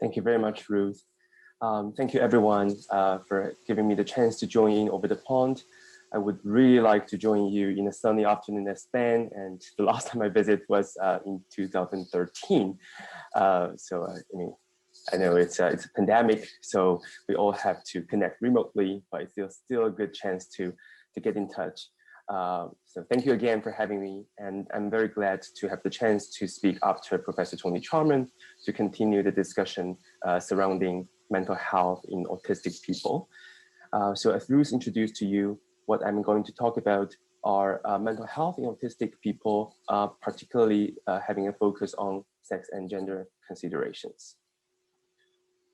Thank you very much, Ruth. Thank you, everyone, for giving me the chance to join in over the pond. I would really like to join you in a sunny afternoon at Spain, and the last time I visited was in 2013. I mean, I know it's a pandemic, so we all have to connect remotely, but it's still a good chance to get in touch. So thank you again for having me, and I'm very glad to have the chance to speak after Professor Tony Charman to continue the discussion surrounding mental health in autistic people. So as Ruth introduced to you, what I'm going to talk about are mental health in autistic people, particularly having a focus on sex and gender considerations.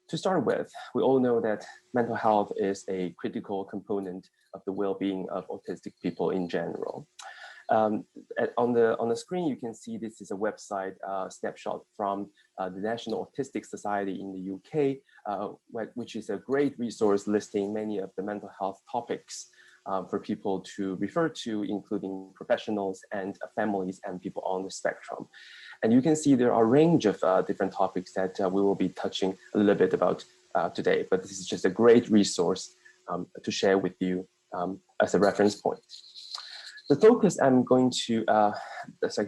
To start with, we all know that mental health is a critical component of the well-being of autistic people in general. On the screen, you can see this is a website snapshot from the National Autistic Society in the UK, which is a great resource listing many of the mental health topics for people to refer to, including professionals and families and people on the spectrum. And you can see there are a range of different topics that we will be touching a little bit about today, but this is just a great resource to share with you as a reference point. The focus I'm going to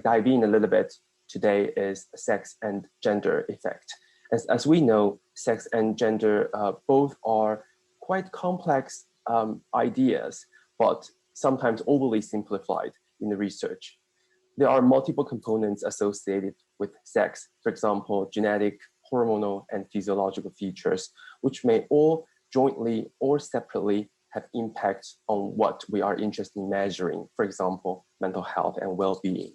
dive in a little bit today is sex and gender effect. As we know, sex and gender both are quite complex ideas, but sometimes overly simplified in the research. There are multiple components associated with sex, for example, genetic, hormonal, and physiological features, which may all jointly or separately have impact on what we are interested in measuring, for example, mental health and well-being.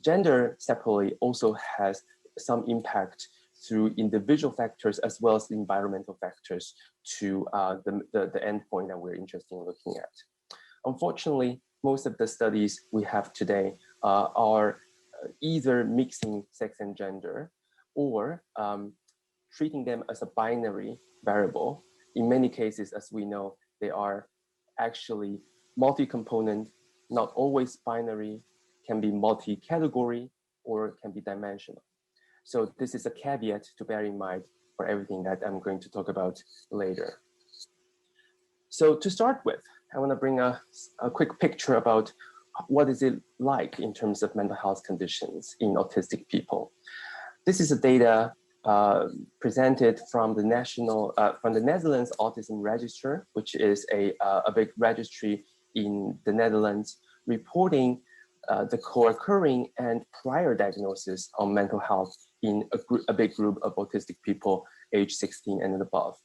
Gender separately also has some impact through individual factors as well as environmental factors to the endpoint that we're interested in looking at. Unfortunately, most of the studies we have today are either mixing sex and gender or treating them as a binary variable. In many cases, as we know, they are actually multi-component, not always binary, can be multi-category, or can be dimensional. So this is a caveat to bear in mind for everything that I'm going to talk about later. So to start with, I want to bring a quick picture about what is it like in terms of mental health conditions in autistic people. This is a data presented from the Netherlands Autism Register, which is a big registry in the Netherlands, reporting the co-occurring and prior diagnosis on mental health in a big group of autistic people age 16 and above.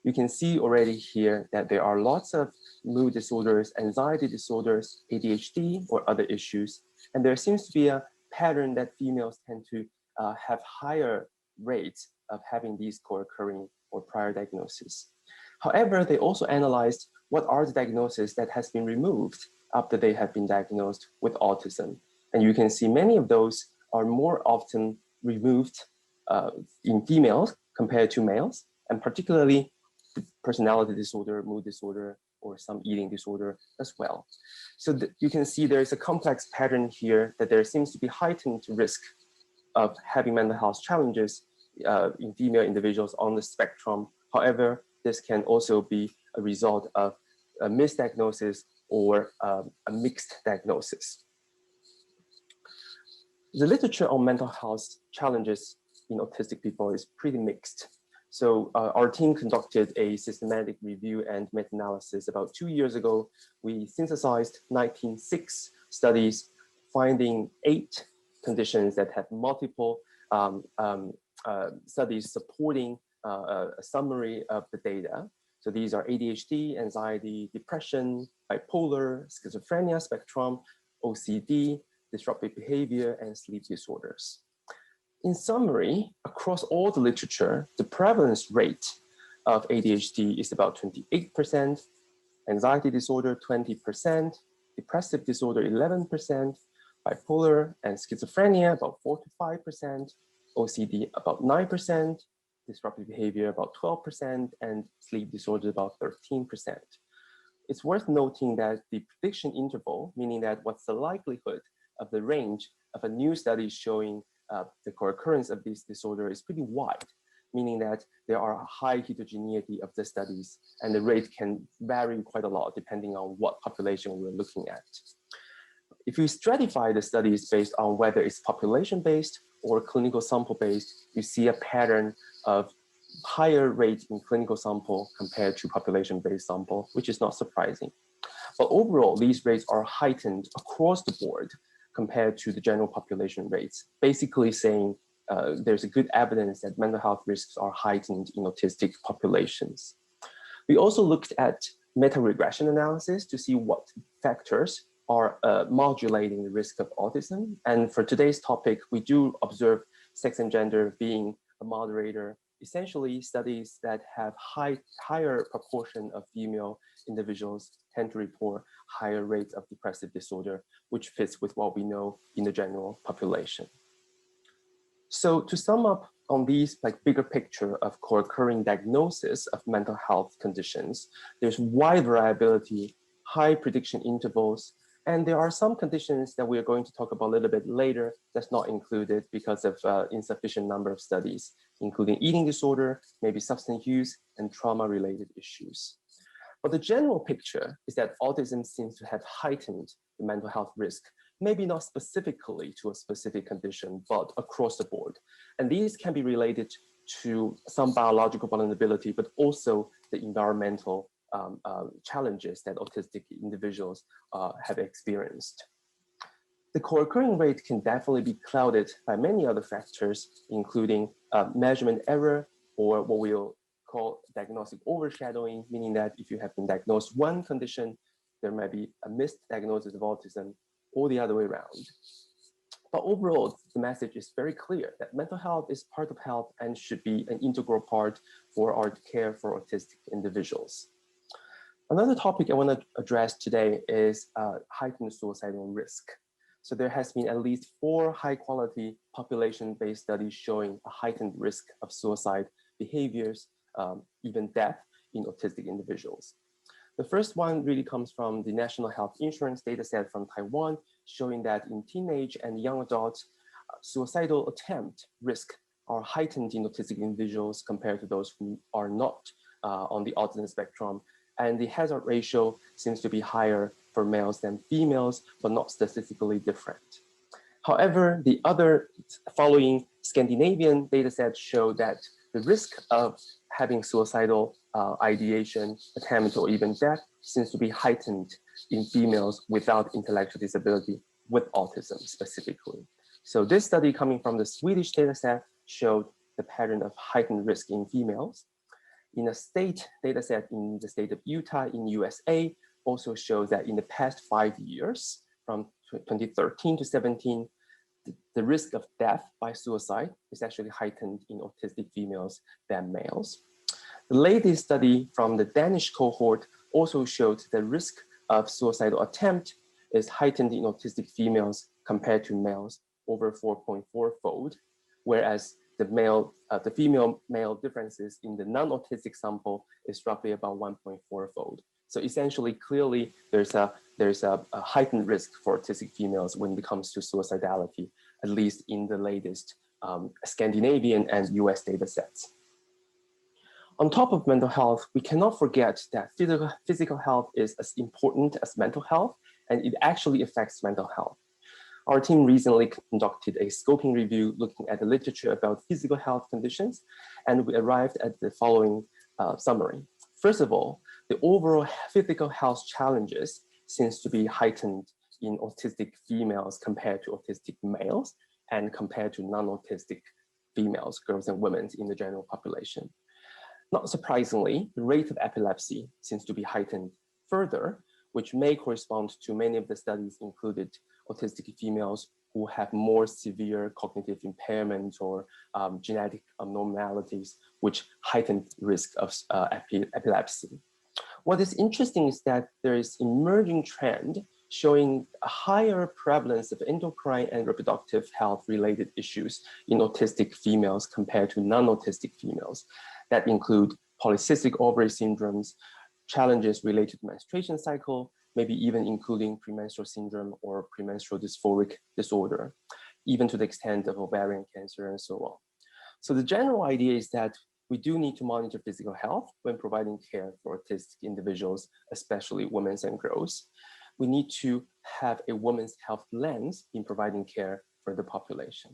You can see already here that there are lots of mood disorders, anxiety disorders, ADHD, or other issues. And there seems to be a pattern that females tend to have higher rates of having these co-occurring or prior diagnoses. However, they also analyzed what are the diagnoses that has been removed after they have been diagnosed with autism. And you can see many of those are more often removed in females compared to males, and particularly personality disorder, mood disorder, or some eating disorder as well. So you can see there is a complex pattern here that there seems to be heightened risk of having mental health challenges in female individuals on the spectrum. However, this can also be a result of a misdiagnosis or a mixed diagnosis. The literature on mental health challenges in autistic people is pretty mixed. So our team conducted a systematic review and meta-analysis about 2 years ago. We synthesized 96 studies, finding 8 conditions that have multiple studies supporting a summary of the data. So these are ADHD, anxiety, depression, bipolar, schizophrenia spectrum, OCD, disruptive behavior, and sleep disorders. In summary, across all the literature, the prevalence rate of ADHD is about 28%, anxiety disorder 20%, depressive disorder 11%, bipolar and schizophrenia about 4 to 5%, OCD about 9%, disruptive behavior about 12%, and sleep disorder about 13%. It's worth noting that the prediction interval, meaning that what's the likelihood of the range of a new study showing the co-occurrence of this disorder, is pretty wide. meaning that there are a high heterogeneity of the studies, and the rate can vary quite a lot depending on what population we're looking at. If you stratify the studies based on whether it's population-based or clinical sample-based, you see a pattern of higher rate in clinical sample compared to population-based sample, which is not surprising. But overall, these rates are heightened across the board compared to the general population rates, basically saying there's a good evidence that mental health risks are heightened in autistic populations. We also looked at meta-regression analysis to see what factors are modulating the risk of autism. And for today's topic, we do observe sex and gender being a moderator, essentially studies that have higher proportion of female individuals tend to report higher rates of depressive disorder, which fits with what we know in the general population. So to sum up on these bigger picture of co-occurring diagnosis of mental health conditions, there's wide variability, high prediction intervals, and there are some conditions that we are going to talk about a little bit later that's not included because of insufficient number of studies, including eating disorder, maybe substance use, and trauma-related issues. But the general picture is that autism seems to have heightened the mental health risk, maybe not specifically to a specific condition, but across the board. And these can be related to some biological vulnerability, but also the environmental challenges that autistic individuals have experienced. The co-occurring rate can definitely be clouded by many other factors, including measurement error, or what we'll call diagnostic overshadowing, meaning that if you have been diagnosed one condition, there might be a missed diagnosis of autism, or the other way around. But overall, the message is very clear that mental health is part of health and should be an integral part for our care for autistic individuals. Another topic I want to address today is heightened suicidal risk. So there has been at least 4 high-quality population-based studies showing a heightened risk of suicide behaviors, even death in autistic individuals. The first one really comes from the National Health Insurance dataset from Taiwan, showing that in teenage and young adults, suicidal attempt risk are heightened in autistic individuals compared to those who are not on the autism spectrum. And the hazard ratio seems to be higher for males than females, but not statistically different. However, the other following Scandinavian datasets show that the risk of having suicidal ideation, attempt, or even death seems to be heightened in females without intellectual disability with autism specifically. So this study coming from the Swedish dataset showed the pattern of heightened risk in females. In a state dataset in the state of Utah in USA also shows that in the past 5 years, from 2013 to 17, the risk of death by suicide is actually heightened in autistic females than males. The latest study from the Danish cohort also showed the risk of suicidal attempt is heightened in autistic females compared to males over 4.4-fold, whereas the female-male differences in the non-autistic sample is roughly about 1.4-fold. So essentially, clearly, there's a heightened risk for autistic females when it comes to suicidality, at least in the latest Scandinavian and US data sets. On top of mental health, we cannot forget that physical health is as important as mental health, and it actually affects mental health. Our team recently conducted a scoping review looking at the literature about physical health conditions, and we arrived at the following summary. First of all, the overall physical health challenges seems to be heightened in autistic females compared to autistic males and compared to non-autistic females, girls and women in the general population. Not surprisingly, the rate of epilepsy seems to be heightened further, which may correspond to many of the studies included autistic females who have more severe cognitive impairment or genetic abnormalities, which heighten risk of epilepsy. What is interesting is that there is emerging trend showing a higher prevalence of endocrine and reproductive health related issues in autistic females compared to non-autistic females that include polycystic ovary syndromes, challenges related to menstruation cycle, maybe even including premenstrual syndrome or premenstrual dysphoric disorder, even to the extent of ovarian cancer and so on. So the general idea is that we do need to monitor physical health when providing care for autistic individuals, especially women and girls. We need to have a women's health lens in providing care for the population.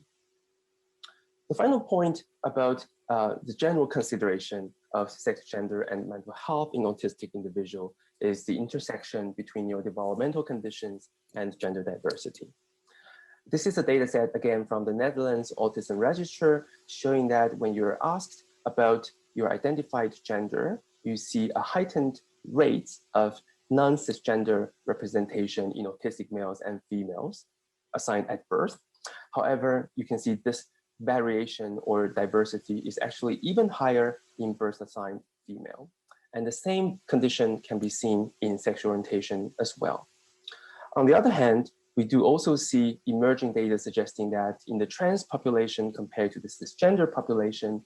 The final point about the general consideration of sex, gender, and mental health in autistic individual is the intersection between neurodevelopmental conditions and gender diversity. This is a data set, again, from the Netherlands Autism Register, showing that when you're asked about your identified gender, you see a heightened rate of non-cisgender representation in autistic males and females assigned at birth. However, you can see this variation or diversity is actually even higher in birth assigned female. And the same condition can be seen in sexual orientation as well. On the other hand, we do also see emerging data suggesting that in the trans population compared to the cisgender population,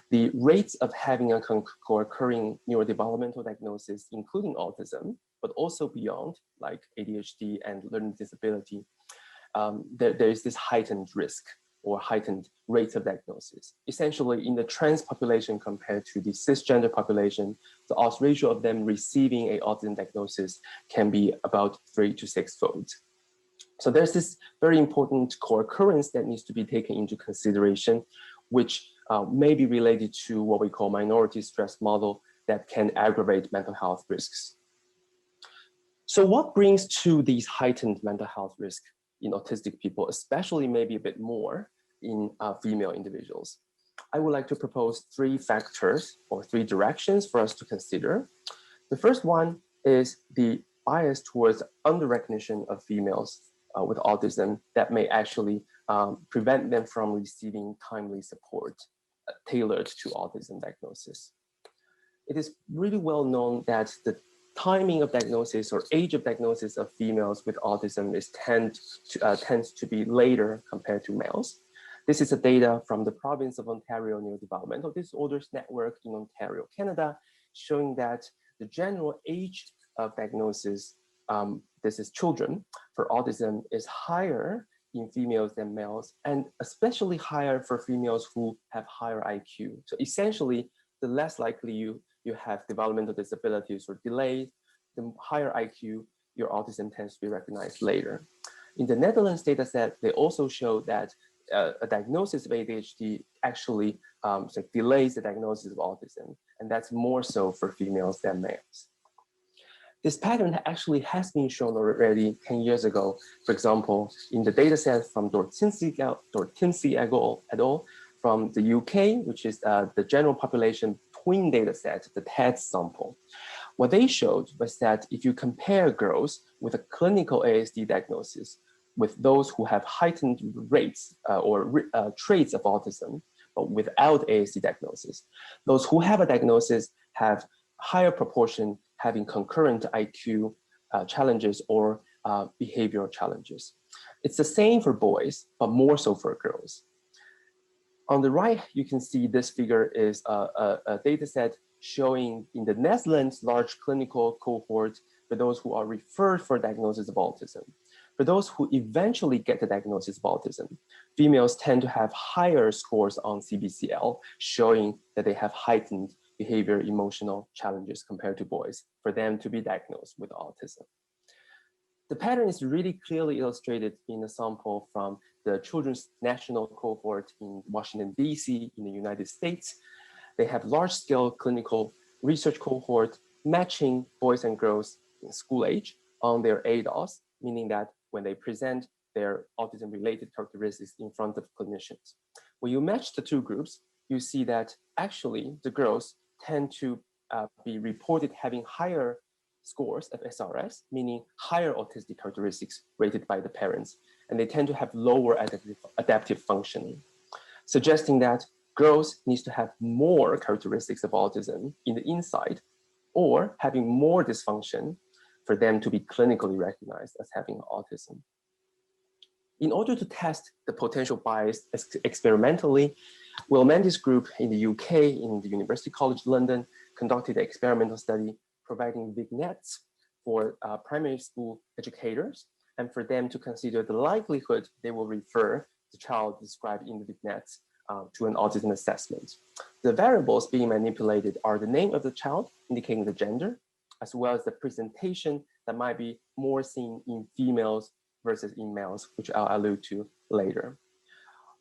the rates of having a co-occurring neurodevelopmental diagnosis, including autism, but also beyond, like ADHD and learning disability, there is this heightened risk or heightened rate of diagnosis. Essentially, in the trans population compared to the cisgender population, the odds ratio of them receiving an autism diagnosis can be about 3 to 6-fold. So there's this very important co-occurrence that needs to be taken into consideration, which may be related to what we call minority stress model that can aggravate mental health risks. So what brings to these heightened mental health risks in autistic people, especially maybe a bit more in female individuals? I would like to propose 3 factors or 3 directions for us to consider. The first one is the bias towards under-recognition of females with autism that may actually prevent them from receiving timely support tailored to autism diagnosis. It is really well known that the timing of diagnosis or age of diagnosis of females with autism tends to be later compared to males. This is the data from the province of Ontario Neurodevelopmental Disorders Network in Ontario, Canada, showing that the general age of diagnosis, this is children, for autism is higher in females than males, and especially higher for females who have higher IQ. So essentially, the less likely you have developmental disabilities or delays, the higher IQ, your autism tends to be recognized later. In the Netherlands data set, they also show that a diagnosis of ADHD actually delays the diagnosis of autism, and that's more so for females than males. This pattern actually has been shown already 10 years ago. For example, in the data set from Dortinsey et al. From the UK, which is the general population twin data set, the TED sample. What they showed was that if you compare girls with a clinical ASD diagnosis with those who have heightened rates or traits of autism, but without ASD diagnosis, those who have a diagnosis have higher proportion having concurrent IQ challenges or behavioral challenges. It's the same for boys, but more so for girls. On the right, you can see this figure is a data set showing in the Netherlands large clinical cohort for those who are referred for diagnosis of autism. For those who eventually get the diagnosis of autism, females tend to have higher scores on CBCL, showing that they have heightened behavior, emotional challenges compared to boys for them to be diagnosed with autism. The pattern is really clearly illustrated in a sample from the Children's National Cohort in Washington, D.C. in the United States. They have large-scale clinical research cohort matching boys and girls in school age on their ADOS, meaning that when they present their autism-related characteristics in front of clinicians. When you match the 2 groups, you see that actually the girls tend to be reported having higher scores of SRS, meaning higher autistic characteristics rated by the parents, and they tend to have lower adaptive functioning, suggesting that girls need to have more characteristics of autism in the inside or having more dysfunction for them to be clinically recognized as having autism. In order to test the potential bias experimentally, Will Mendes group in the UK, in the University College London, conducted an experimental study providing vignettes for primary school educators and for them to consider the likelihood they will refer the child described in the vignettes to an autism assessment. The variables being manipulated are the name of the child, indicating the gender, as well as the presentation that might be more seen in females versus in males, which I'll allude to later.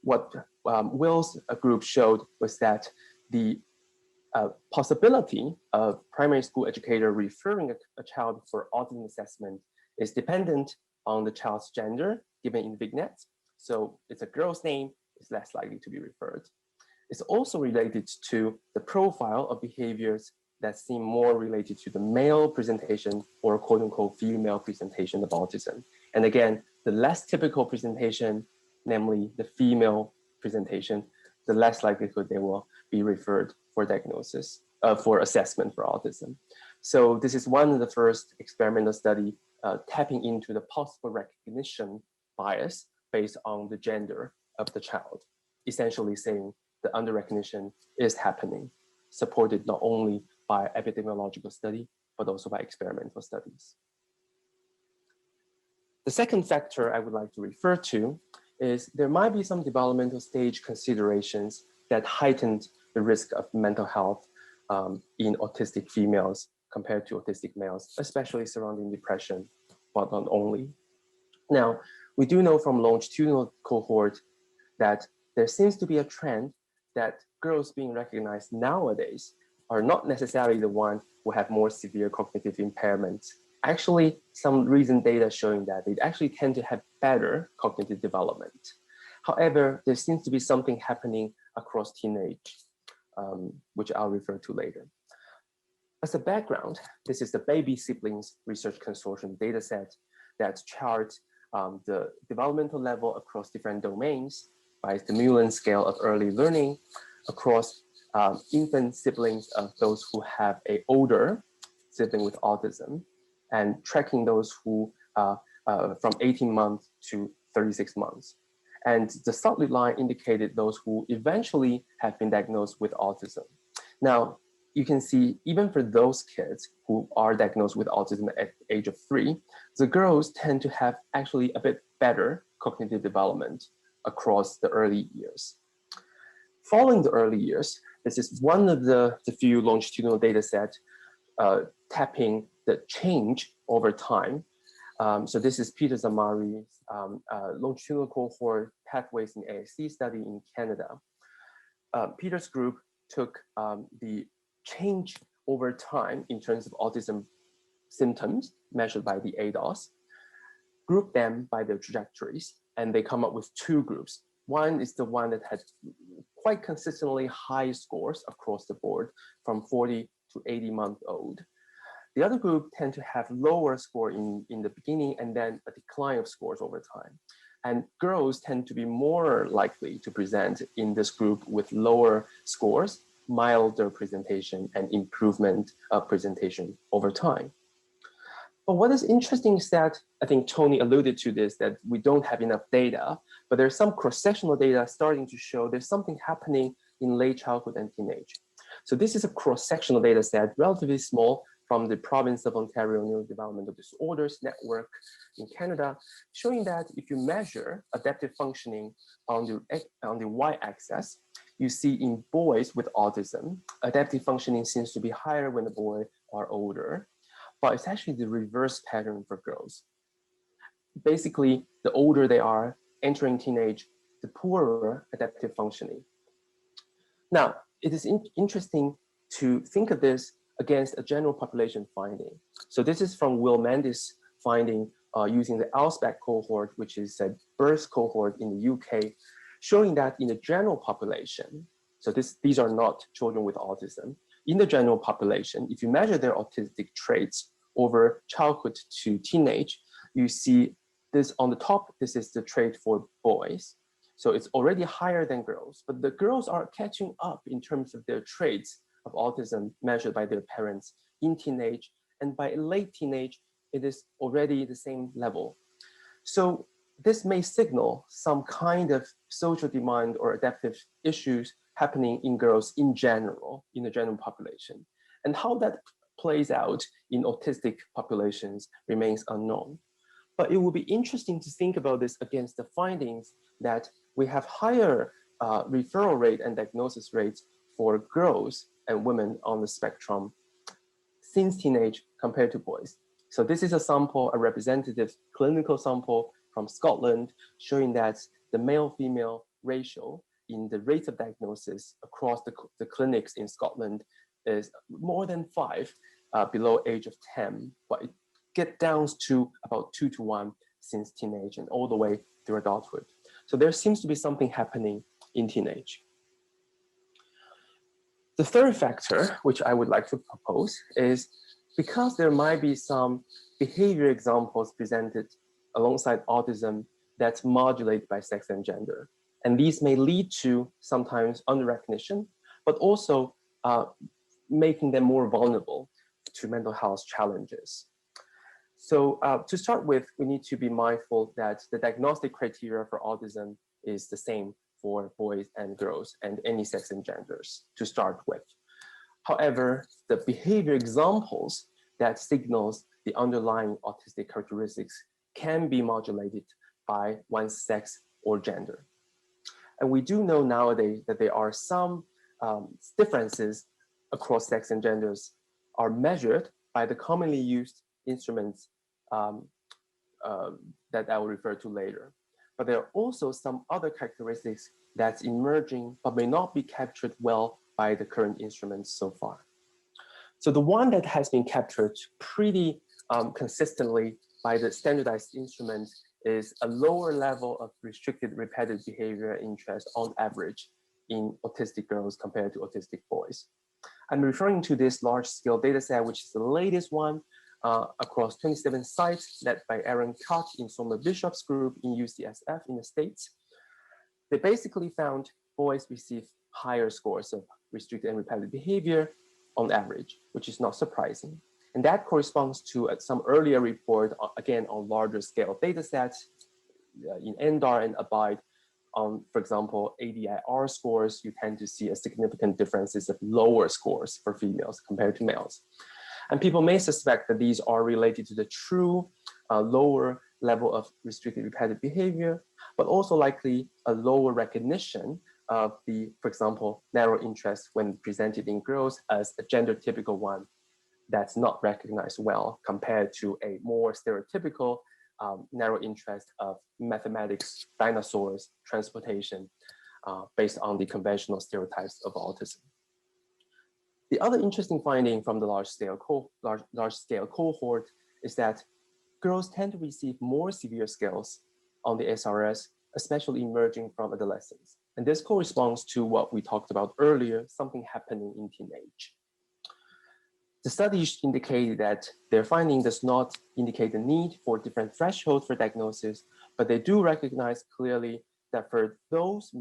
What Will's group showed was that the possibility of primary school educator referring a child for autism assessment is dependent on the child's gender given in the vignette. So it's a girl's name, it's less likely to be referred. It's also related to the profile of behaviors that seem more related to the male presentation or quote unquote female presentation of autism. And again, the less typical presentation, namely the female presentation, the less likelihood they will be referred for diagnosis, for assessment for autism. So this is one of the first experimental study tapping into the possible recognition bias based on the gender of the child, essentially saying the under-recognition is happening, supported not only by epidemiological study, but also by experimental studies. The second factor I would like to refer to is there might be some developmental stage considerations that heightened the risk of mental health in autistic females compared to autistic males, especially surrounding depression, but not only. Now, we do know from longitudinal cohort that there seems to be a trend that girls being recognized nowadays are not necessarily the ones who have more severe cognitive impairments. Actually, some recent data showing that they actually tend to have better cognitive development. However, there seems to be something happening across teenage, which I'll refer to later. As a background, this is the Baby Siblings Research Consortium dataset that charts the developmental level across different domains by the Mullen scale of early learning across infant siblings of those who have an older sibling with autism, and tracking those who from 18 months to 36 months. And the solid line indicated those who eventually have been diagnosed with autism. Now, you can see even for those kids who are diagnosed with autism at the age of 3, the girls tend to have actually a bit better cognitive development across the early years. Following the early years, this is one of the few longitudinal data sets tapping the change over time. So this is Peter Zamari's longitudinal cohort pathways in ASD study in Canada. Peter's group took the change over time in terms of autism symptoms measured by the ADOS, grouped them by their trajectories, and they come up with 2 groups. One is the one that had quite consistently high scores across the board from 40 to 80-month-old. The other group tend to have lower score in the beginning and then a decline of scores over time. And girls tend to be more likely to present in this group with lower scores, milder presentation, and improvement of presentation over time. But what is interesting is that, I think Tony alluded to this, that we don't have enough data, but there's some cross-sectional data starting to show there's something happening in late childhood and teenage. So this is a cross-sectional data set, relatively small, from the province of Ontario Neurodevelopmental Disorders Network in Canada, showing that if you measure adaptive functioning on the y-axis, you see in boys with autism, adaptive functioning seems to be higher when the boys are older, but it's actually the reverse pattern for girls. Basically, the older they are, entering teenage, the poorer adaptive functioning. Now, it is interesting to think of this against a general population finding. So this is from Will Mendes' finding using the ALSPEC cohort, which is a birth cohort in the UK, showing that in the general population, so these are not children with autism, in the general population, if you measure their autistic traits over childhood to teenage, you see this on the top, this is the trait for boys. So it's already higher than girls, but the girls are catching up in terms of their traits of autism measured by their parents in teenage, and by late teenage, it is already the same level. So this may signal some kind of social demand or adaptive issues happening in girls in general, in the general population. And how that plays out in autistic populations remains unknown. But it will be interesting to think about this against the findings that we have higher referral rate and diagnosis rates for girls and women on the spectrum since teenage compared to boys. So this is a sample, a representative clinical sample from Scotland, showing that the male-female ratio in the rate of diagnosis across the clinics in Scotland is more than 5 below age of 10, but it gets down to about 2 to 1 since teenage and all the way through adulthood. So there seems to be something happening in teenage. The third factor, which I would like to propose, is because there might be some behavior examples presented alongside autism that's modulated by sex and gender. And these may lead to sometimes under-recognition, but also making them more vulnerable to mental health challenges. So to start with, we need to be mindful that the diagnostic criteria for autism is the same for boys and girls and any sex and genders to start with. However, the behavior examples that signals the underlying autistic characteristics can be modulated by one's sex or gender. And we do know nowadays that there are some differences across sex and genders are measured by the commonly used instruments that I will refer to later. But there are also some other characteristics that's emerging but may not be captured well by the current instruments so far. So the one that has been captured pretty consistently by the standardized instruments is a lower level of restricted repetitive behavior interest on average in autistic girls compared to autistic boys. I'm referring to this large-scale data set, which is the latest one across 27 sites led by Aaron Koch in Soma Bishop's group in UCSF in the States. They basically found boys receive higher scores of restricted and repetitive behavior on average, which is not surprising. And that corresponds to some earlier report, again, on larger scale data sets in ENDAR and ABIDE. For example, ADIR scores, you tend to see a significant differences of lower scores for females compared to males. And people may suspect that these are related to the true lower level of restricted repetitive behavior, but also likely a lower recognition of the, for example, narrow interest when presented in girls as a gender typical one that's not recognized well compared to a more stereotypical narrow interest of mathematics, dinosaurs, transportation, based on the conventional stereotypes of autism. The other interesting finding from the large-scale cohort is that girls tend to receive more severe scales on the SRS, especially emerging from adolescence. And this corresponds to what we talked about earlier, something happening in teenage. The studies indicated that their finding does not indicate the need for different thresholds for diagnosis, but they do recognize clearly that for those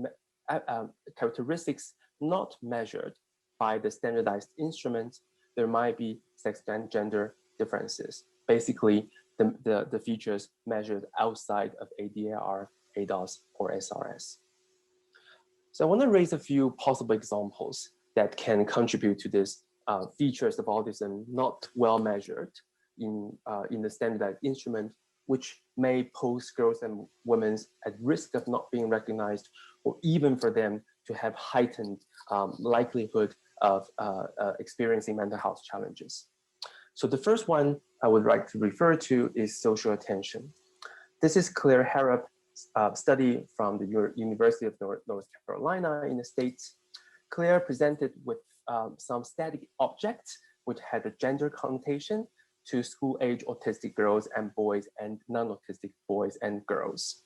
characteristics not measured by the standardized instruments, there might be sex and gender differences. Basically, the features measured outside of ADAR, ADOS, or SRS. So I want to raise a few possible examples that can contribute to this features of autism not well measured in the standardized instrument, which may pose girls and women at risk of not being recognized, or even for them to have heightened likelihood of experiencing mental health challenges. So the first one I would like to refer to is social attention. This is Claire Harrop's study from the University of North Carolina in the States. Claire presented with some static objects which had a gender connotation to school-age autistic girls and boys and non-autistic boys and girls.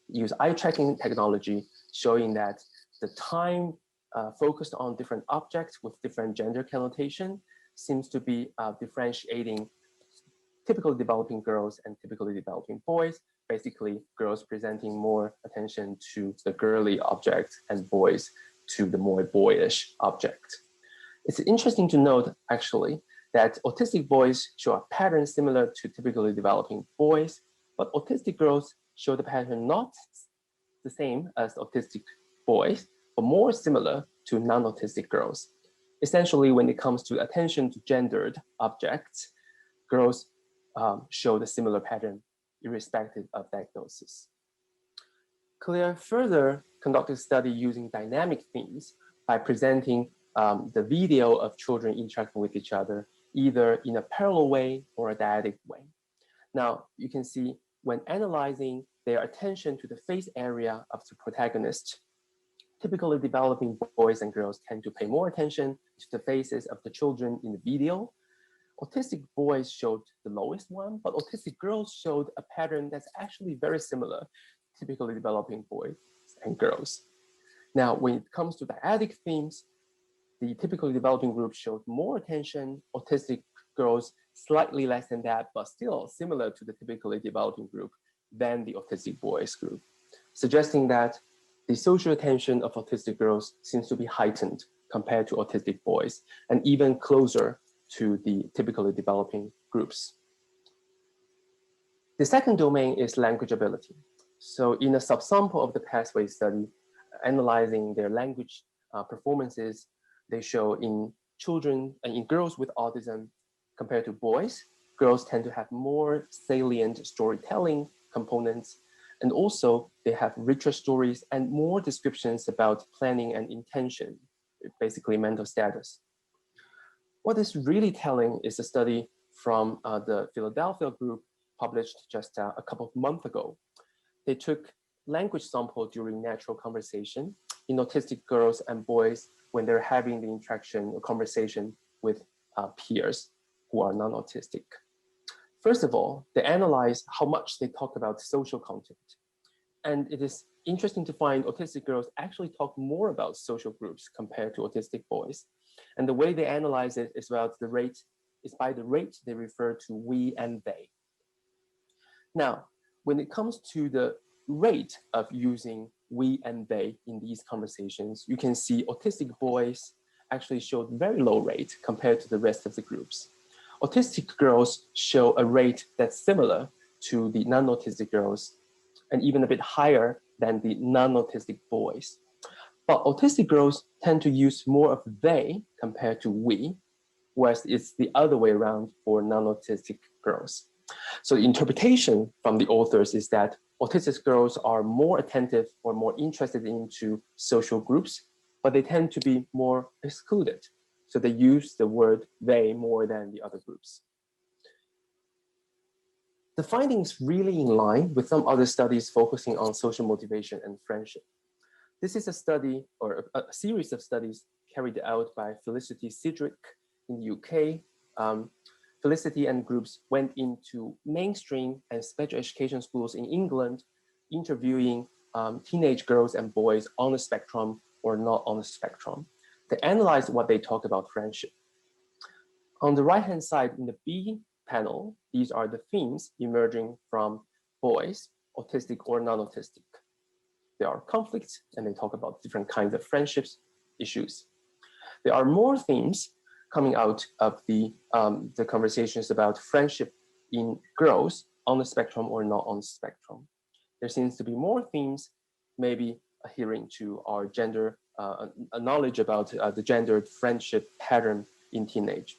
Use eye-tracking technology showing that the time focused on different objects with different gender connotation seems to be differentiating typically developing girls and typically developing boys, basically girls presenting more attention to the girly object and boys to the more boyish object. It's interesting to note, actually, that autistic boys show a pattern similar to typically developing boys, but autistic girls show the pattern not the same as autistic boys, but more similar to non-autistic girls. Essentially, when it comes to attention to gendered objects, girls show the similar pattern irrespective of diagnosis. Claire further conducted a study using dynamic themes by presenting the video of children interacting with each other, either in a parallel way or a dyadic way. Now, you can see when analyzing their attention to the face area of the protagonist, typically developing boys and girls tend to pay more attention to the faces of the children in the video. Autistic boys showed the lowest one, but autistic girls showed a pattern that's actually very similar, typically developing boys and girls. Now, when it comes to dyadic themes, the typically developing group showed more attention, autistic girls slightly less than that, but still similar to the typically developing group than the autistic boys group, suggesting that the social attention of autistic girls seems to be heightened compared to autistic boys, and even closer to the typically developing groups. The second domain is language ability. So in a subsample of the pathway study, analyzing their language performances, they show in children and in girls with autism compared to boys, girls tend to have more salient storytelling components, and also they have richer stories and more descriptions about planning and intention, basically mental status. What is really telling is a study from the Philadelphia group published just a couple of months ago. They took language sample during natural conversation in autistic girls and boys when they're having the interaction or conversation with peers who are non-autistic. First of all, they analyze how much they talk about social content. And it is interesting to find autistic girls actually talk more about social groups compared to autistic boys. And the way they analyze it is by the rate they refer to we and they. Now, when it comes to the rate of using we and they in these conversations, you can see autistic boys actually showed very low rate compared to the rest of the groups. Autistic girls show a rate that's similar to the non-autistic girls and even a bit higher than the non-autistic boys. But autistic girls tend to use more of they compared to we, whereas it's the other way around for non-autistic girls. So the interpretation from the authors is that autistic girls are more attentive or more interested into social groups, but they tend to be more excluded. So they use the word they more than the other groups. The findings really in line with some other studies focusing on social motivation and friendship. This is a study or a series of studies carried out by Felicity Sidgwick in the UK. Felicity and groups went into mainstream and special education schools in England, interviewing teenage girls and boys on the spectrum or not on the spectrum. They analyzed what they talk about friendship. On the right-hand side in the B panel, these are the themes emerging from boys, autistic or non-autistic. There are conflicts and they talk about different kinds of friendships issues. There are more themes coming out of the conversations about friendship in girls on the spectrum or not on the spectrum. There seems to be more themes maybe adhering to our gender, a knowledge about the gendered friendship pattern in teenage.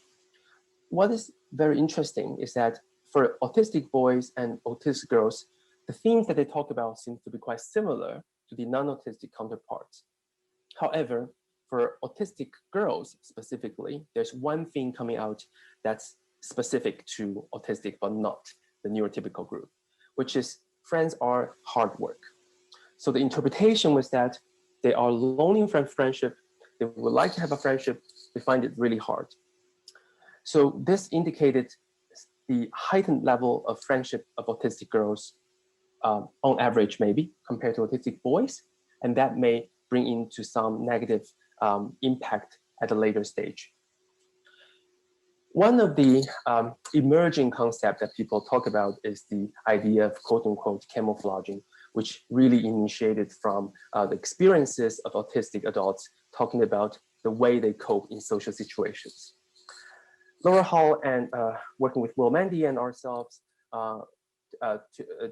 What is very interesting is that for autistic boys and autistic girls, the themes that they talk about seem to be quite similar to the non-autistic counterparts. However, for autistic girls specifically, there's one thing coming out that's specific to autistic but not the neurotypical group, which is friends are hard work. So the interpretation was that they are lonely from friendship, they would like to have a friendship, they find it really hard. So this indicated the heightened level of friendship of autistic girls on average maybe compared to autistic boys, and that may bring into some negative impact at a later stage. One of the emerging concepts that people talk about is the idea of quote unquote camouflaging, which really initiated from the experiences of autistic adults talking about the way they cope in social situations. Laura Hall and working with Will Mandy and ourselves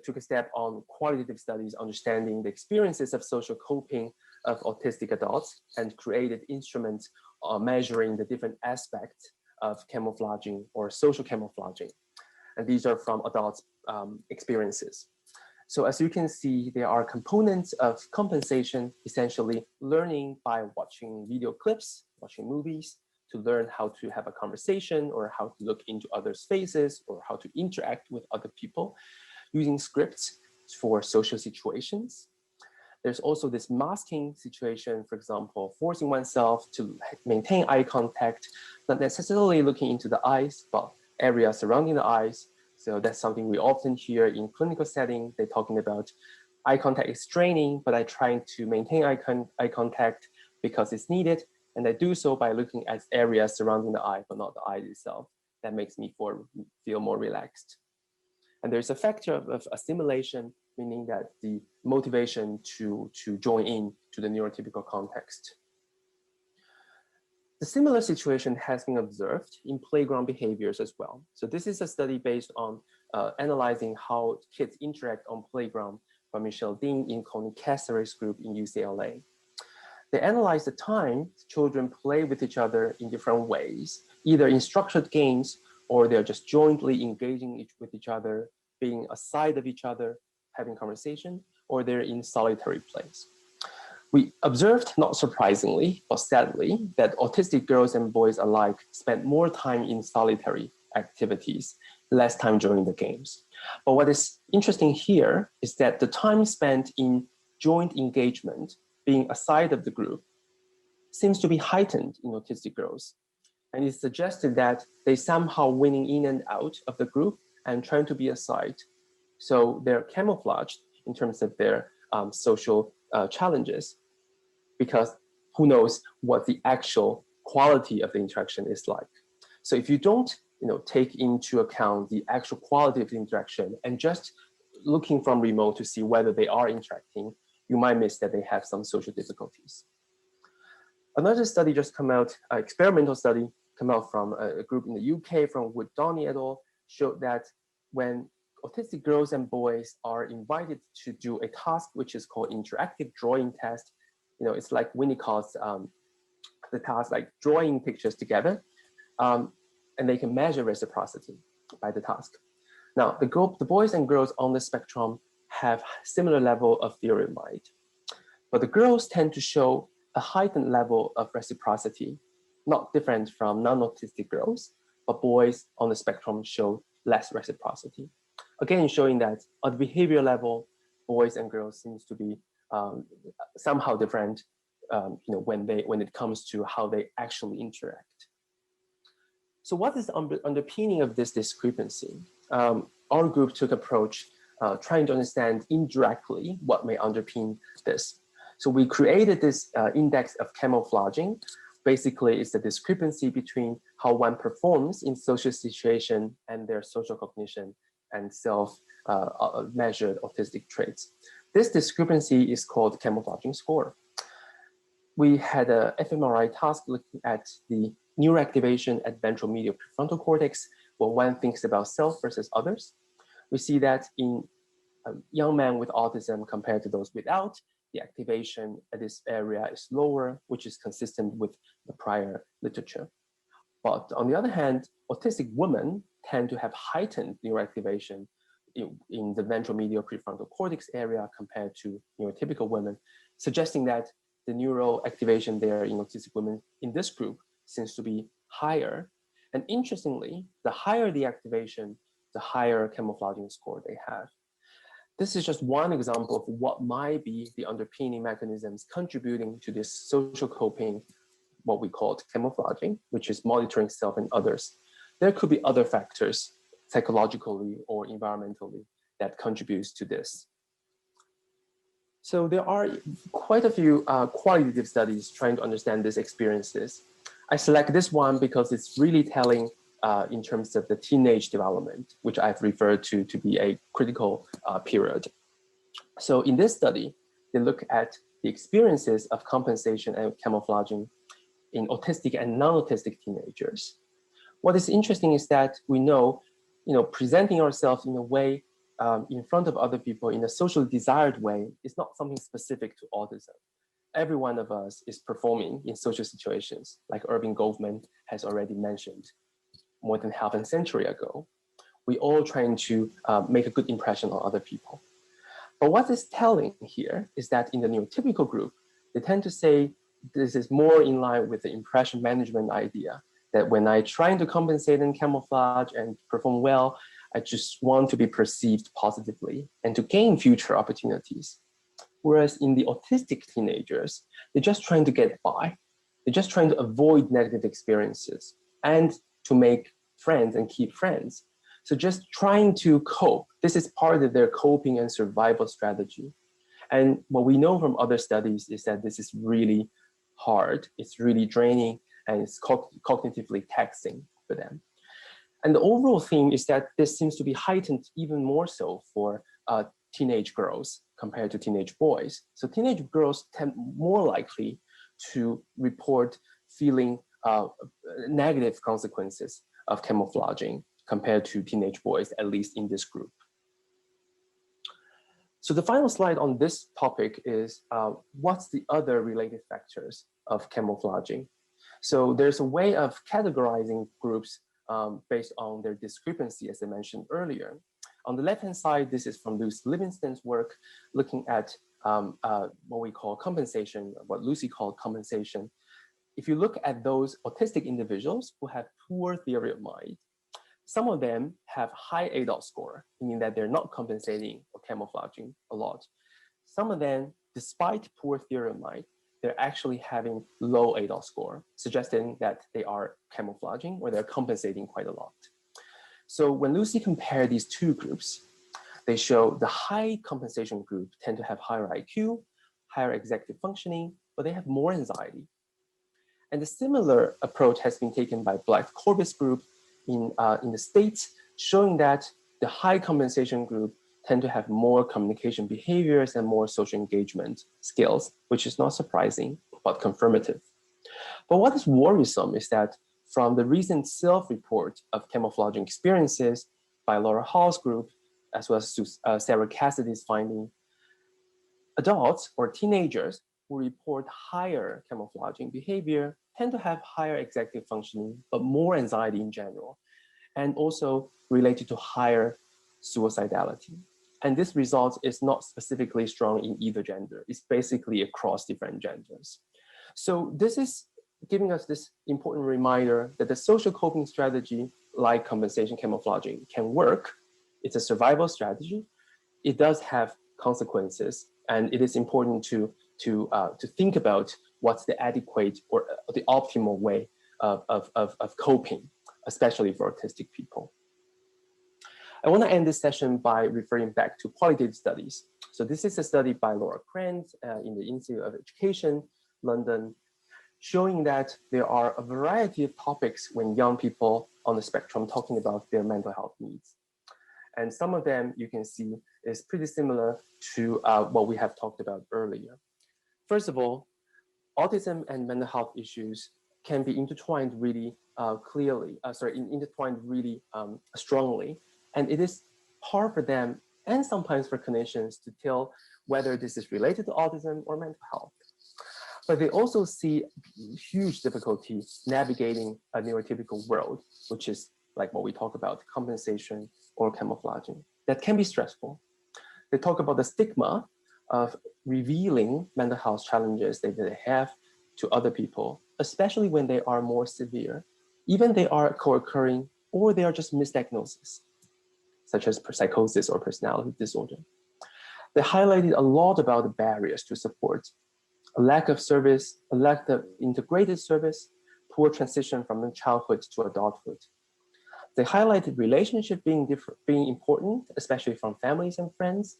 took a step on qualitative studies understanding the experiences of social coping of autistic adults and created instruments measuring the different aspects of camouflaging or social camouflaging. And these are from adults' experiences. So as you can see, there are components of compensation, essentially learning by watching video clips, watching movies, to learn how to have a conversation or how to look into others' faces or how to interact with other people, using scripts for social situations. There's also this masking situation, for example, forcing oneself to maintain eye contact, not necessarily looking into the eyes, but areas surrounding the eyes. So that's something we often hear in clinical setting. They're talking about eye contact is straining, but I'm trying to maintain eye contact because it's needed. And I do so by looking at areas surrounding the eye, but not the eye itself. That makes me feel more relaxed. And there's a factor of assimilation, meaning that the motivation to join in to the neurotypical context. The similar situation has been observed in playground behaviors as well. So this is a study based on analyzing how kids interact on playground by Michelle Dean in Connie Casares group in UCLA. They analyzed the time children play with each other in different ways, either in structured games or they're just jointly engaging with each other, being aside of each other, having conversation, or they're in solitary plays. We observed, not surprisingly, but sadly, that autistic girls and boys alike spend more time in solitary activities, less time during the games. But what is interesting here is that the time spent in joint engagement, being aside of the group, seems to be heightened in autistic girls. And it suggested that they somehow winning in and out of the group and trying to be aside. So they're camouflaged in terms of their social challenges, because who knows what the actual quality of the interaction is like. So if you don't take into account the actual quality of the interaction and just looking from remote to see whether they are interacting, you might miss that they have some social difficulties. Another study just come out, experimental study, come out from a group in the UK from Wood Donnie et al. Showed that when autistic girls and boys are invited to do a task which is called interactive drawing test, it's like Winnicott's the task like drawing pictures together, and they can measure reciprocity by the task. Now, the boys and girls on the spectrum have similar level of theory of mind, but the girls tend to show a heightened level of reciprocity, not different from non-autistic girls, but boys on the spectrum show less reciprocity. Again, showing that at the behavior level, boys and girls seems to be somehow different, when it comes to how they actually interact. So what is the underpinning of this discrepancy? Our group took approach trying to understand indirectly what may underpin this. So we created this index of camouflaging. Basically, it's the discrepancy between how one performs in social situation and their social cognition and self-measured autistic traits. This discrepancy is called camouflaging score. We had a fMRI task looking at the neuroactivation at ventral medial prefrontal cortex when one thinks about self versus others. We see that in young men with autism compared to those without, the activation at this area is lower, which is consistent with the prior literature. But on the other hand, autistic women tend to have heightened neuroactivation in the ventral medial prefrontal cortex area compared to neurotypical women, suggesting that the neural activation there in autistic women in this group seems to be higher. And interestingly, the higher the activation, the higher camouflaging score they have. This is just one example of what might be the underpinning mechanisms contributing to this social coping, what we call camouflaging, which is monitoring self and others. There could be other factors, psychologically or environmentally, that contributes to this. So there are quite a few qualitative studies trying to understand these experiences. I select this one because it's really telling in terms of the teenage development, which I've referred to be a critical period. So in this study, they look at the experiences of compensation and camouflaging in autistic and non-autistic teenagers. What is interesting is that we know, presenting ourselves in a way in front of other people in a socially desired way is not something specific to autism. Every one of us is performing in social situations, like Irving Goffman has already mentioned more than half a century ago. We all trying to make a good impression on other people. But what is telling here is that in the neurotypical group, they tend to say this is more in line with the impression management idea, that when I trying to compensate and camouflage and perform well, I just want to be perceived positively and to gain future opportunities. Whereas in the autistic teenagers, they're just trying to get by. They're just trying to avoid negative experiences and to make friends and keep friends. So just trying to cope. This is part of their coping and survival strategy. And what we know from other studies is that this is really hard. It's really draining and it's cognitively taxing for them. And the overall theme is that this seems to be heightened even more so for teenage girls compared to teenage boys. So teenage girls tend more likely to report feeling negative consequences of camouflaging compared to teenage boys, at least in this group. So the final slide on this topic is what's the other related factors of camouflaging? So there's a way of categorizing groups based on their discrepancy, as I mentioned earlier. On the left-hand side, this is from Lucy Livingston's work, looking at what we call compensation, what Lucy called compensation. If you look at those autistic individuals who have poor theory of mind, some of them have high ADOS score, meaning that they're not compensating or camouflaging a lot. Some of them, despite poor theory of mind, they're actually having low ADOS score, suggesting that they are camouflaging or they're compensating quite a lot. So when Lucy compared these two groups, they show the high compensation group tend to have higher IQ, higher executive functioning, but they have more anxiety. And a similar approach has been taken by Black Corbis group in the States, showing that the high compensation group tend to have more communication behaviors and more social engagement skills, which is not surprising, but confirmative. But what is worrisome is that from the recent self-report of camouflaging experiences by Laura Hall's group, as well as Sarah Cassidy's finding, adults or teenagers who report higher camouflaging behavior tend to have higher executive functioning, but more anxiety in general, and also related to higher suicidality. And this result is not specifically strong in either gender. It's basically across different genders. So this is giving us this important reminder that the social coping strategy, like compensation camouflaging, can work. It's a survival strategy. It does have consequences, and it is important to think about what's the adequate or the optimal way of coping, especially for autistic people. I want to end this session by referring back to qualitative studies. So this is a study by Laura Krantz in the Institute of Education, London, showing that there are a variety of topics when young people on the spectrum talking about their mental health needs. And some of them you can see is pretty similar to what we have talked about earlier. First of all, autism and mental health issues can be intertwined really intertwined really strongly. And it is hard for them and sometimes for clinicians to tell whether this is related to autism or mental health. But they also see huge difficulty navigating a neurotypical world, which is like what we talk about, compensation or camouflaging. That can be stressful. They talk about the stigma of revealing mental health challenges that they have to other people, especially when they are more severe, even they are co-occurring or they are just misdiagnoses, such as psychosis or personality disorder. They highlighted a lot about the barriers to support, a lack of service, a lack of integrated service, poor transition from childhood to adulthood. They highlighted relationship being important, especially from families and friends,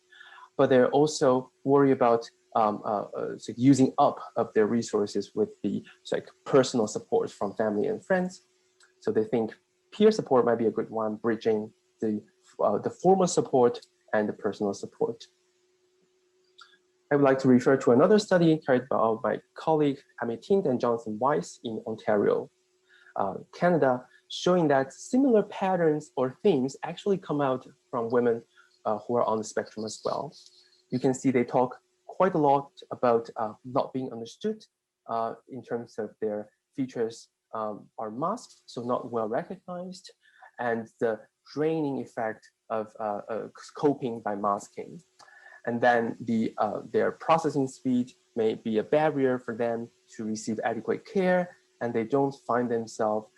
but they're also worried about using up of their resources with the personal support from family and friends. So they think peer support might be a good one, bridging the formal support and the personal support. I would like to refer to another study carried out by colleague Amit Tint and Jonathan Weiss in Ontario, Canada, showing that similar patterns or themes actually come out from women who are on the spectrum as well. You can see they talk quite a lot about not being understood in terms of their features are masked, so not well recognized, and the draining effect of coping by masking. And then their processing speed may be a barrier for them to receive adequate care, and they don't find themselves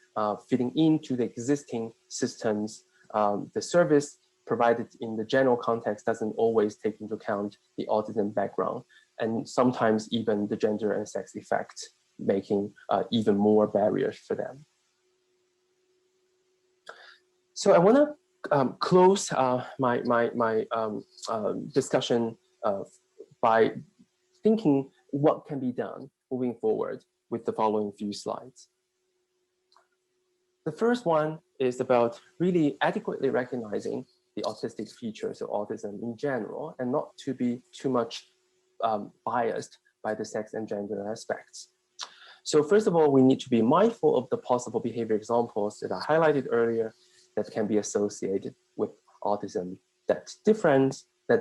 fitting into the existing systems. The service provided in the general context doesn't always take into account the autism background, and sometimes even the gender and sex effect, making even more barriers for them. So I want to close my discussion by thinking what can be done moving forward with the following few slides. The first one is about really adequately recognizing the autistic features of autism in general, and not to be too much biased by the sex and gender aspects. So first of all, we need to be mindful of the possible behavior examples that I highlighted earlier that can be associated with autism that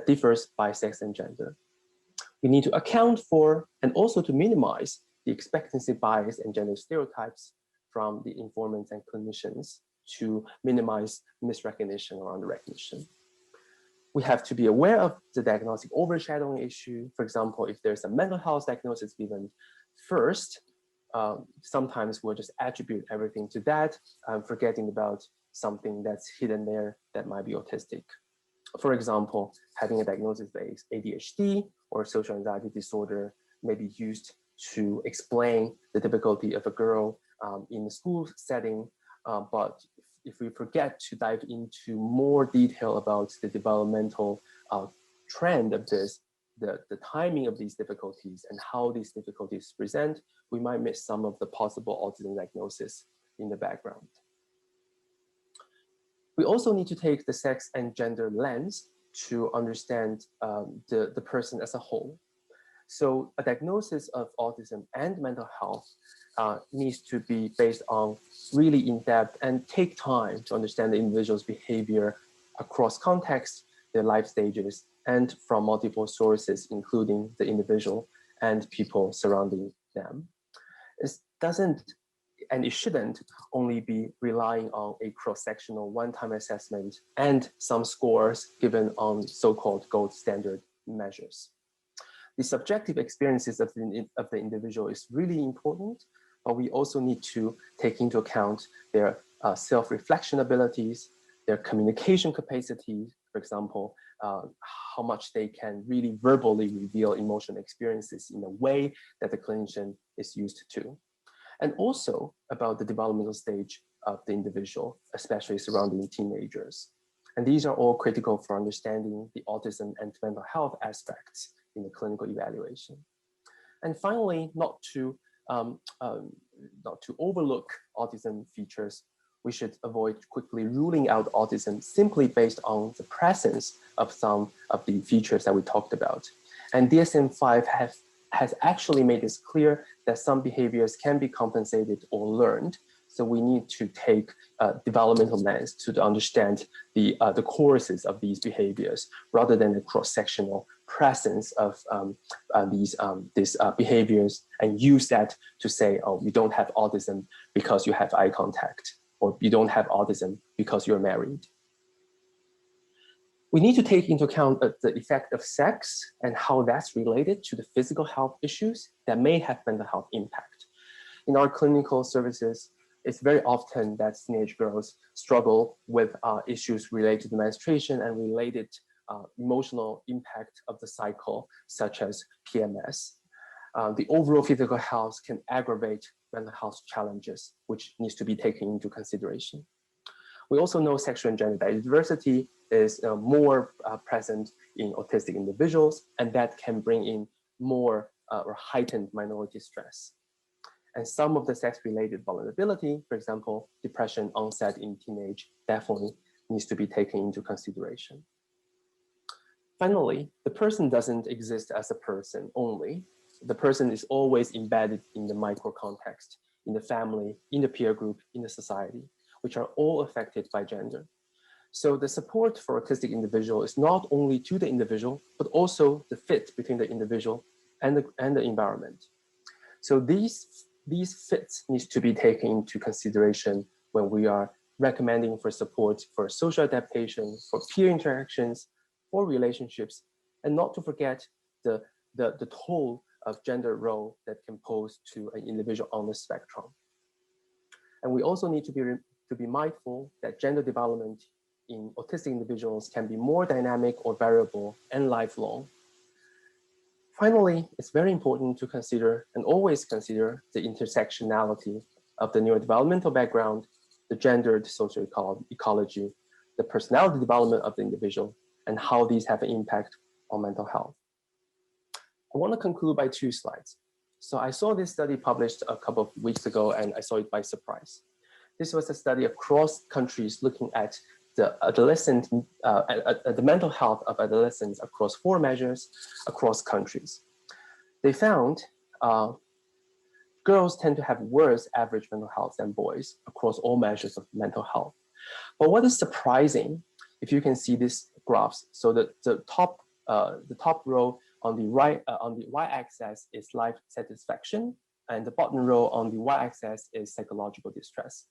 differs by sex and gender. We need to account for and also to minimize the expectancy bias and gender stereotypes from the informants and clinicians to minimize misrecognition or underrecognition. We have to be aware of the diagnostic overshadowing issue. For example, if there's a mental health diagnosis given first, sometimes we'll just attribute everything to that, forgetting about something that's hidden there that might be autistic. For example, having a diagnosis of ADHD or social anxiety disorder may be used to explain the difficulty of a girl in a school setting, but if we forget to dive into more detail about the developmental trend of this, the timing of these difficulties and how these difficulties present, we might miss some of the possible autism diagnosis in the background. We also need to take the sex and gender lens to understand the person as a whole. So a diagnosis of autism and mental health needs to be based on really in-depth and take time to understand the individual's behavior across contexts, their life stages, and from multiple sources, including the individual and people surrounding them. It doesn't, and it shouldn't only be relying on a cross-sectional one-time assessment and some scores given on so-called gold standard measures. The subjective experiences of the individual is really important, but we also need to take into account their self-reflection abilities, their communication capacity, for example, how much they can really verbally reveal emotional experiences in a way that the clinician is used to. And also about the developmental stage of the individual, especially surrounding teenagers. And these are all critical for understanding the autism and mental health aspects in the clinical evaluation. And finally, not to overlook autism features, we should avoid quickly ruling out autism simply based on the presence of some of the features that we talked about. And DSM-5 has actually made this clear that some behaviors can be compensated or learned. So we need to take a developmental lens to understand the causes of these behaviors rather than the cross-sectional presence of these behaviors and use that to say, oh, you don't have autism because you have eye contact, or you don't have autism because you're married. We need to take into account the effect of sex and how that's related to the physical health issues that may have mental health impact. In our clinical services, it's very often that teenage girls struggle with issues related to menstruation and related emotional impact of the cycle, such as PMS. The overall physical health can aggravate mental health challenges, which needs to be taken into consideration. We also know sexual and gender diversity is more present in autistic individuals, and that can bring in more or heightened minority stress. And some of the sex-related vulnerability, for example, depression onset in teenage, definitely needs to be taken into consideration. Finally, the person doesn't exist as a person only. The person is always embedded in the micro context, in the family, in the peer group, in the society, which are all affected by gender. So the support for autistic individual is not only to the individual, but also the fit between the individual and the environment. So these fits needs to be taken into consideration when we are recommending for support for social adaptation, for peer interactions, for relationships, and not to forget the toll of gender role that can pose to an individual on the spectrum. And we also need to be mindful that gender development in autistic individuals can be more dynamic or variable and lifelong. Finally, it's very important to consider and always consider the intersectionality of the neurodevelopmental background, the gendered social ecology, the personality development of the individual, and how these have an impact on mental health. I want to conclude by 2 slides. So I saw this study published a couple of weeks ago, and I saw it by surprise. This was a study across countries looking at the the mental health of adolescents across 4 measures across countries. They found girls tend to have worse average mental health than boys across all measures of mental health. But what is surprising, if you can see these graphs, so the top row on the right, on the y-axis is life satisfaction, and the bottom row on the y-axis is psychological distress.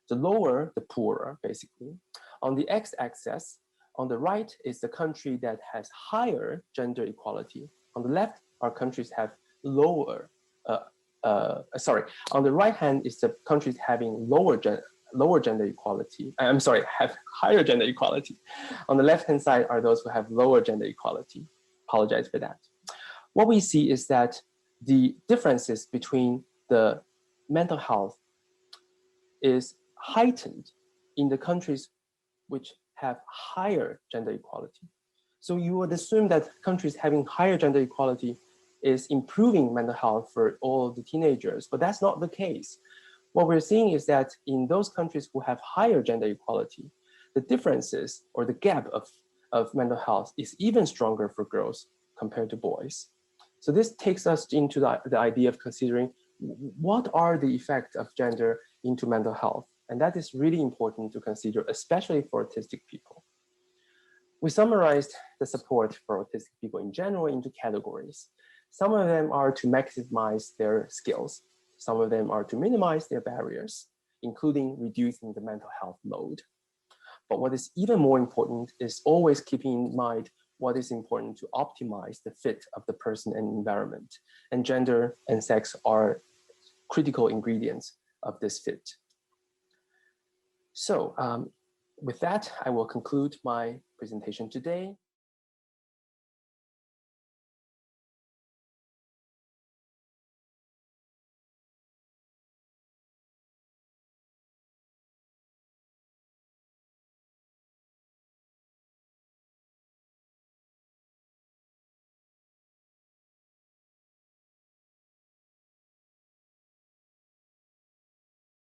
The lower, the poorer, basically. On the x-axis, on the right is the country that has higher gender equality. On the left are countries have lower, on the right hand is the countries having lower gender equality. Have higher gender equality. On the left hand side are those who have lower gender equality. Apologize for that. What we see is that the differences between the mental health is heightened in the countries which have higher gender equality. So you would assume that countries having higher gender equality is improving mental health for all the teenagers, but that's not the case. What we're seeing is that in those countries who have higher gender equality, the differences or the gap of mental health is even stronger for girls compared to boys. So this takes us into the idea of considering what are the effects of gender into mental health. And that is really important to consider, especially for autistic people. We summarized the support for autistic people in general into categories. Some of them are to maximize their skills. Some of them are to minimize their barriers, including reducing the mental health load. But what is even more important is always keeping in mind what is important to optimize the fit of the person and environment. And gender and sex are critical ingredients of this fit. So with that, I will conclude my presentation today.